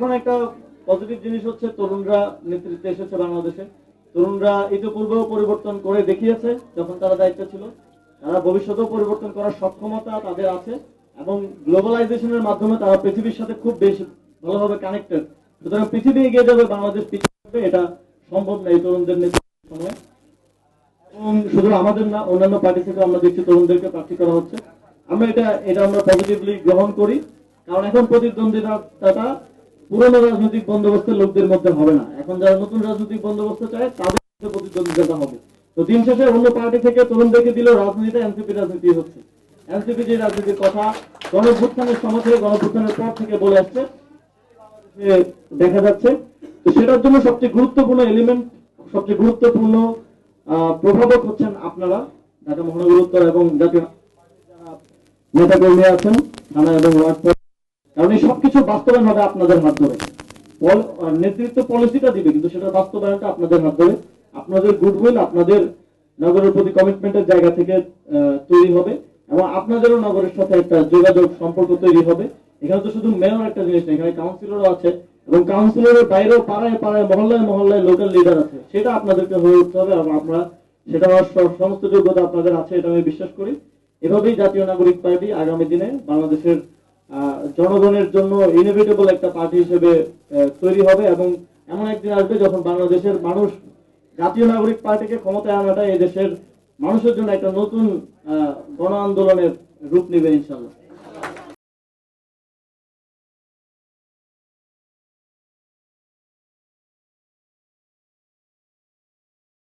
এখন একটা পজিটিভ জিনিস হচ্ছে তরুণরা নেতৃত্বে এসেছে বাংলাদেশে। তরুণরা ইতিপূর্বেও পরিবর্তন করে দেখিয়েছে যখন তারা দায়িত্ব ছিল, তারা ভবিষ্যতেও পরিবর্তন করার সক্ষমতা তাদের আছে এবং গ্লোবালাইজেশনের মাধ্যমে তারা পৃথিবীর সাথে খুব বেশি ভালোভাবে কানেক্টেড। সুতরাং পৃথিবী এগিয়ে যাবে, বাংলাদেশ পিছিয়ে যাবে, এটা সম্ভব না এই তরুণদের নেতৃত্বের সময়। এবং শুধু আমাদের না, অন্যান্য পার্টি থেকে আমরা দেখছি তরুণদেরকে প্রার্থী করা হচ্ছে। আমরা এটা আমরা পজিটিভলি গ্রহণ করি, কারণ এখন প্রতিদ্বন্দ্বিতাটা পুরনো রাজনৈতিক বন্দোবস্তের লোকদের মধ্যে হবে না। এখন যারা নতুন রাজনৈতিক বন্দোবস্ত চায় তাদের মধ্যে প্রতিদ্বন্দ্বিতা হবে। তো দিন শেষে অন্য পার্টি থেকে তরুণদেরকে দিলেও রাজনীতিটা এনসিপি রাজনীতি হচ্ছে। এনসিপি যে রাজনীতির কথা গণঅভ্যুত্থানের সময় থেকে, গণঅভ্যুত্থানের পর থেকে বলে আসছে, দেখা যাচ্ছে। তো সেটার জন্য সবচেয়ে গুরুত্বপূর্ণ এলিমেন্ট, সবচেয়ে গুরুত্বপূর্ণ প্রভাবক হচ্ছেন আপনারা, ঢাকা মহানগর উত্তর এবং জাতীয় নেতাকর্মী আছেন থানা এবং ওয়ার্ড। কারণ এই সবকিছু বাস্তবায়ন হবে আপনাদের হাত ধরে। নেতৃত্ব পলিসিটা দিবে, কিন্তু সেটা বাস্তবায়নটা আপনাদের হাত ধরে। আপনাদের গুডউইল, আপনাদের নগরের প্রতি কমিটমেন্টের জায়গা থেকে তৈরি হবে এবং আপনাদেরও নগরের সাথে একটা যোগাযোগ সম্পর্ক তৈরি হবে। এখানে তো শুধু মেয়র একটা জিনিস না, এখানে কাউন্সিলরও আছে এবং কাউন্সিলরের বাইরেও পাড়ায় পাড়ায় মহল্লায় মহল্লায় লোকাল লিডার আছে। সেটা আপনাদেরকে হয়ে উঠতে হবে এবং আপনারা সেটা হওয়ার সমস্ত যোগ্যতা আপনাদের আছে, এটা আমি বিশ্বাস করি। এভাবেই জাতীয় নাগরিক পার্টি আগামী দিনে বাংলাদেশের জনগণের জন্য ইনোভেটেবল একটা পার্টি হিসেবে তৈরি হবে এবং এমন একদিন আসবে যখন বাংলাদেশের মানুষ জাতীয় নাগরিক পার্টিকে ক্ষমতায় আনাটা এই দেশের মানুষের জন্য একটা নতুন গণ আন্দোলনের রূপ নেবে ইনশাআল্লাহ।